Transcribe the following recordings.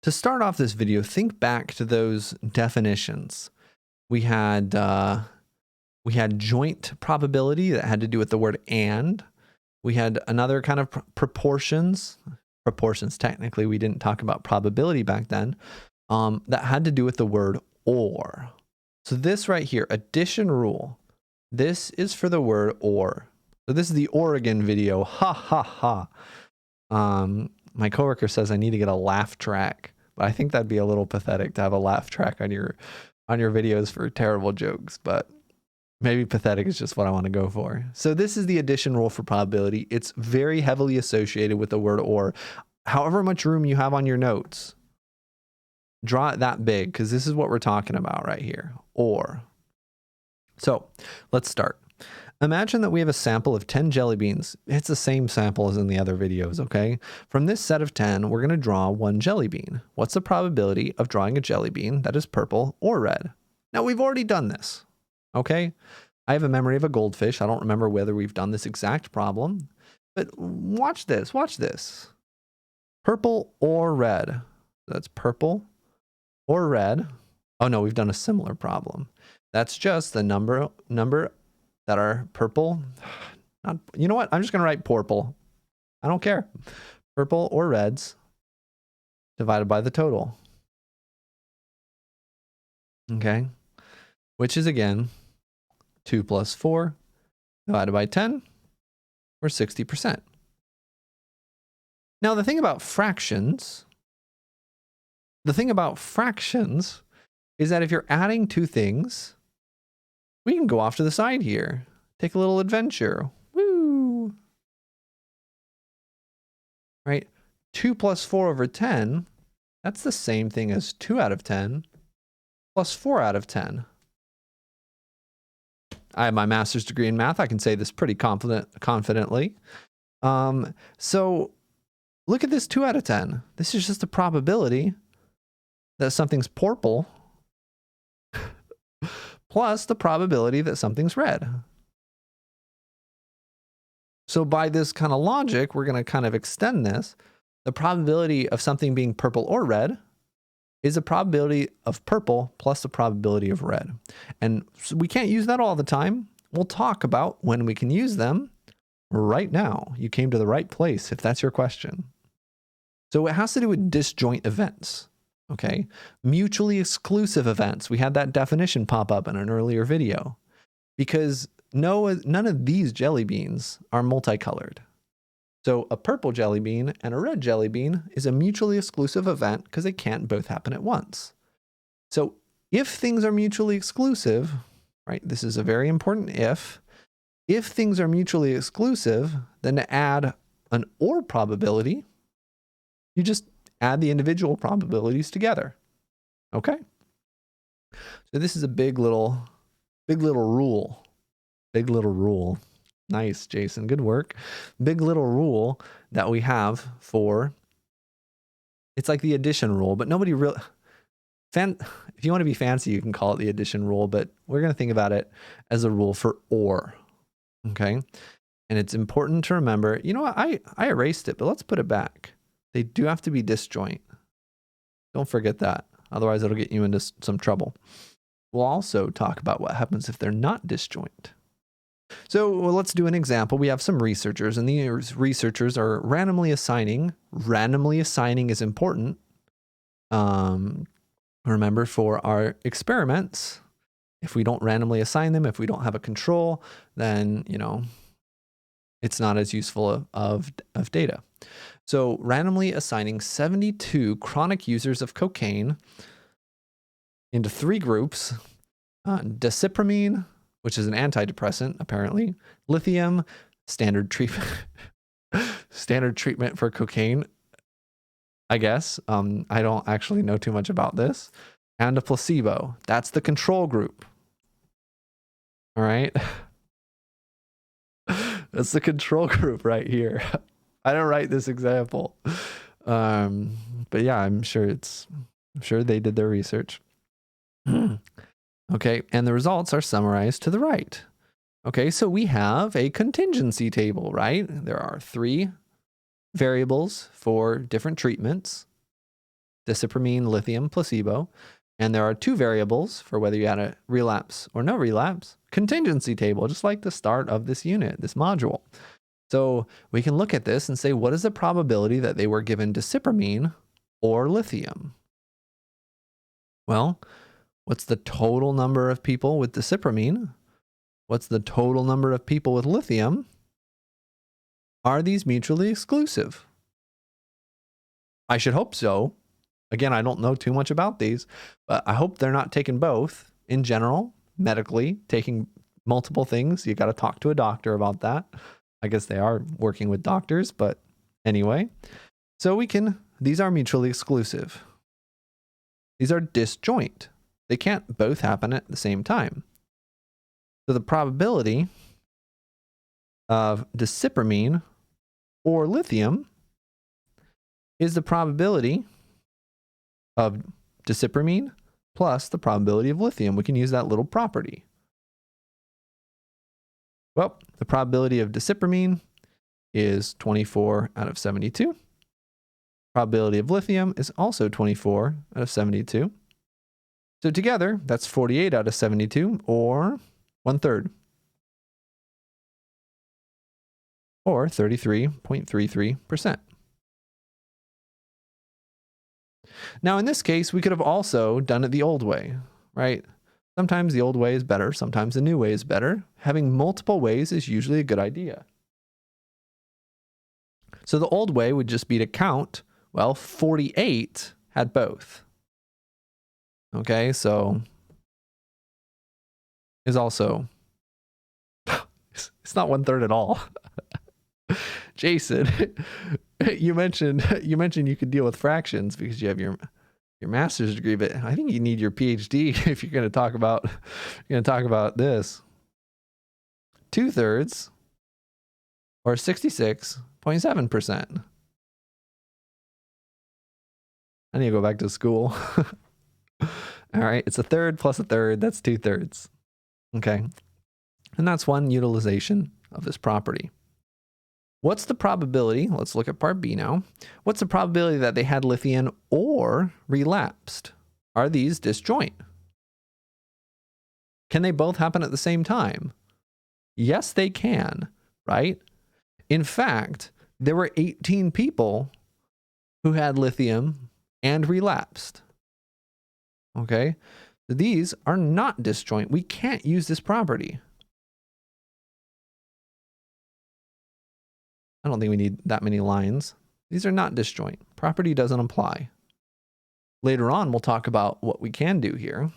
To start off this video, think back to those definitions. We had joint probability that had to do with the word and. We had another kind of proportions. Proportions, technically, we didn't talk about probability back then. That had to do with the word or. So this right here, addition rule. This is for the word or. So this is the Oregon video. Ha ha ha. My coworker says I need to get a laugh track, but I think that'd be a little pathetic to have a laugh track on your videos for terrible jokes, but maybe pathetic is just what I want to go for. So this is the addition rule for probability. It's very heavily associated with the word or. However much room you have on your notes, draw it that big, because this is what we're talking about right here, or. So let's start. Imagine that we have a sample of 10 jelly beans. It's the same sample as in the other videos, okay? From this set of 10, we're going to draw one jelly bean. What's the probability of drawing a jelly bean that is purple or red? Now, we've already done this, okay? I have a memory of a goldfish. I don't remember whether we've done this exact problem, but watch this, watch this. Purple or red. That's purple or red. Oh no, we've done a similar problem. That's just the number that are purple. You know what? I'm just going to write purple. I don't care. Purple or reds divided by the total. Okay. Which is again, 2 plus 4 divided by 10, or 60%. Now the thing about fractions is that if you're adding two things, we can go off to the side here. Take a little adventure. Woo! Right? 2 plus 4 over 10, that's the same thing as 2 out of 10 plus 4 out of 10. I have my master's degree in math. I can say this pretty confidently. So look at this 2 out of 10. This is just a probability that something's purple plus the probability that something's red. So by this kind of logic, we're going to kind of extend this. The probability of something being purple or red is the probability of purple plus the probability of red. And so we can't use that all the time. We'll talk about when we can use them right now. You came to the right place if that's your question. So it has to do with disjoint events. Okay, mutually exclusive events. We had that definition pop up in an earlier video because none of these jelly beans are multicolored. So a purple jelly bean and a red jelly bean is a mutually exclusive event because they can't both happen at once. So if things are mutually exclusive, right, this is a very important if things are mutually exclusive, then to add an or probability, you just add the individual probabilities together. Okay? So this is a big little rule. Big little rule. Nice, Jason. Good work. Big little rule that we have for, it's like the addition rule, but nobody really, if you want to be fancy, you can call it the addition rule, but we're going to think about it as a rule for or. Okay? And it's important to remember, you know what? I erased it, but let's put it back. They do have to be disjoint. Don't forget that. Otherwise, it'll get you into some trouble. We'll also talk about what happens if they're not disjoint. So let's do an example. We have some researchers, and these researchers are randomly assigning. Randomly assigning is important. Remember, for our experiments, if we don't randomly assign them, if we don't have a control, then, you know, it's not as useful of data. So randomly assigning 72 chronic users of cocaine into 3 groups, desipramine, which is an antidepressant, apparently, lithium, standard treatment for cocaine, I guess. I don't actually know too much about this, and a placebo. That's the control group. All right. That's the control group right here. I didn't write this example. But yeah, I'm sure they did their research. Okay, and the results are summarized to the right. Okay, so we have a contingency table, right? There are 3 variables for different treatments. disipramine, lithium, placebo. And there are two variables for whether you had a relapse or no relapse. Contingency table, just like the start of this unit, this module. So we can look at this and say, what is the probability that they were given disipramine or lithium? Well, what's the total number of people with disipramine? What's the total number of people with lithium? Are these mutually exclusive? I should hope so. Again, I don't know too much about these, but I hope they're not taking both. In general, medically, taking multiple things. You got to talk to a doctor about that. I guess they are working with doctors, but anyway. So these are mutually exclusive. These are disjoint. They can't both happen at the same time. So the probability of disipramine or lithium is the probability of disipramine plus the probability of lithium. We can use that little property. Well, the probability of disipramine is 24 out of 72. Probability of lithium is also 24 out of 72. So together, that's 48 out of 72, or 1/3. Or 33.33%. Now, in this case, we could have also done it the old way, right? Sometimes the old way is better. Sometimes the new way is better. Having multiple ways is usually a good idea. So the old way would just be to count, well, 48 had both. Okay, so is also, it's not 1/3 at all. Jason, you mentioned you could deal with fractions because you have your master's degree, but I think you need your PhD if you're going to talk about this. 2/3 or 66.7%. I need to go back to school. All right, it's 1/3 plus 1/3, that's 2/3. Okay, and that's one utilization of this property. What's the probability? Let's look at part B now. What's the probability that they had lithium or relapsed? Are these disjoint? Can they both happen at the same time? Yes, they can, right? In fact, there were 18 people who had lithium and relapsed. Okay, so these are not disjoint. We can't use this property. I don't think we need that many lines. These are not disjoint. Property doesn't apply. Later on, we'll talk about what we can do here.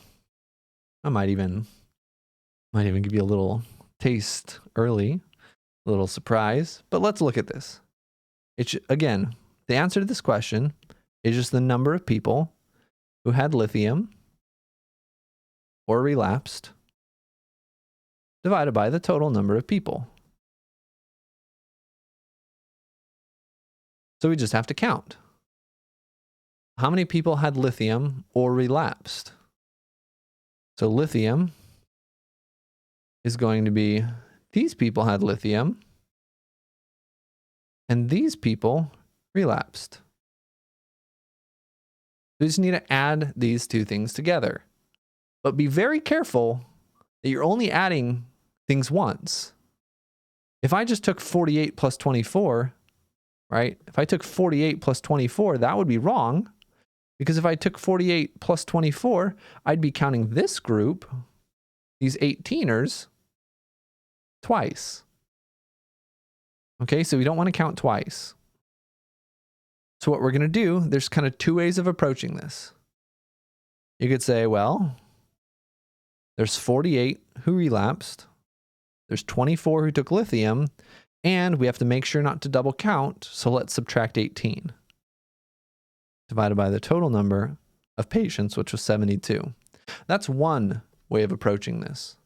I might even give you a little taste early, a little surprise, but let's look at this. Again, the answer to this question is just the number of people who had lithium or relapsed divided by the total number of people. So we just have to count. How many people had lithium or relapsed? So lithium is going to be, these people had lithium and these people relapsed. We just need to add these two things together. But be very careful that you're only adding things once. If I just took 48 plus 24, right? If I took 48 plus 24, that would be wrong. Because if I took 48 plus 24, I'd be counting this group, these 18ers, twice. Okay, so we don't want to count twice. So what we're going to do, there's kind of two ways of approaching this. You could say, well, there's 48 who relapsed. There's 24 who took lithium. And we have to make sure not to double count, so let's subtract 18. Divided by the total number of patients, which was 72. That's one way of approaching this.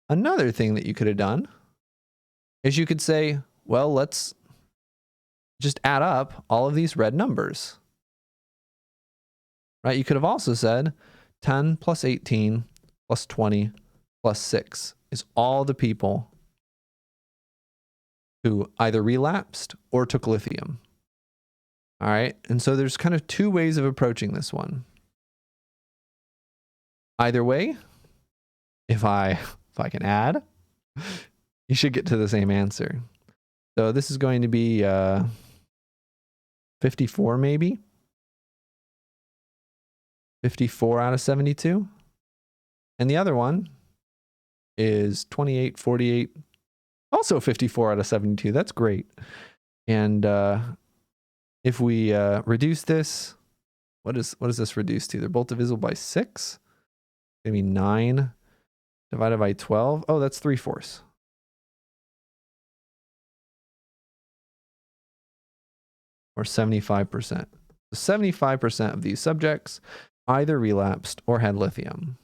Another thing that you could have done is you could say, well, let's just add up all of these red numbers. Right? You could have also said 10 plus 18 plus 20 plus 6 is all the people who either relapsed or took lithium. All right. And so there's kind of two ways of approaching this one. Either way, if I can add, you should get to the same answer. So this is going to be 54 maybe. 54 out of 72. And the other one is 28, 48. Also 54 out of 72. That's great. And if we reduce this, what is this reduced to? They're both divisible by 6. Maybe 9 divided by 12. Oh, that's 3/4. Or 75%. So 75% of these subjects either relapsed or had lithium.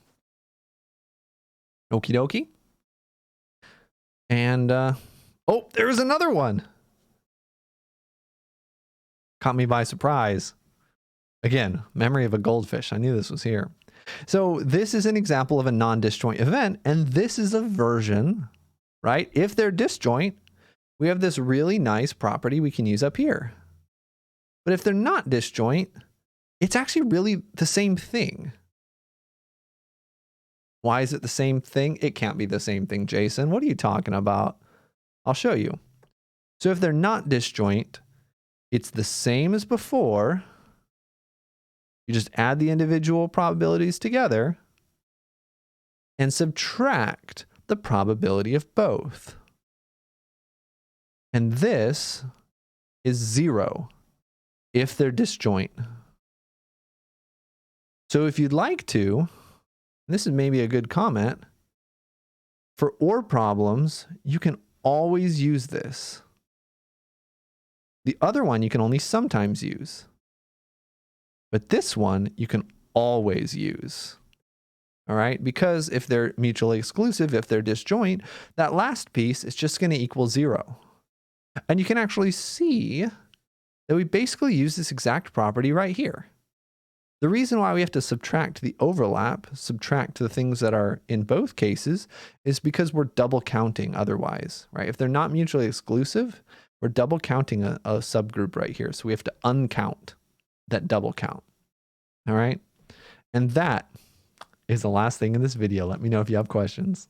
Okie dokie. And, oh, there's another one. Caught me by surprise. Again, memory of a goldfish. I knew this was here. So this is an example of a non-disjoint event, and this is a version, right? If they're disjoint, we have this really nice property we can use up here. But if they're not disjoint, it's actually really the same thing. Why is it the same thing? It can't be the same thing, Jason. What are you talking about? I'll show you. So if they're not disjoint, it's the same as before. You just add the individual probabilities together and subtract the probability of both. And this is 0 if they're disjoint. So if you'd like to, this is maybe a good comment, for OR problems, you can always use this. The other one you can only sometimes use. But this one you can always use. All right? Because if they're mutually exclusive, if they're disjoint, that last piece is just going to equal 0. And you can actually see that we basically use this exact property right here. The reason why we have to subtract the overlap, subtract the things that are in both cases, is because we're double counting otherwise, right? If they're not mutually exclusive, we're double counting a subgroup right here. So we have to uncount that double count. All right. And that is the last thing in this video. Let me know if you have questions.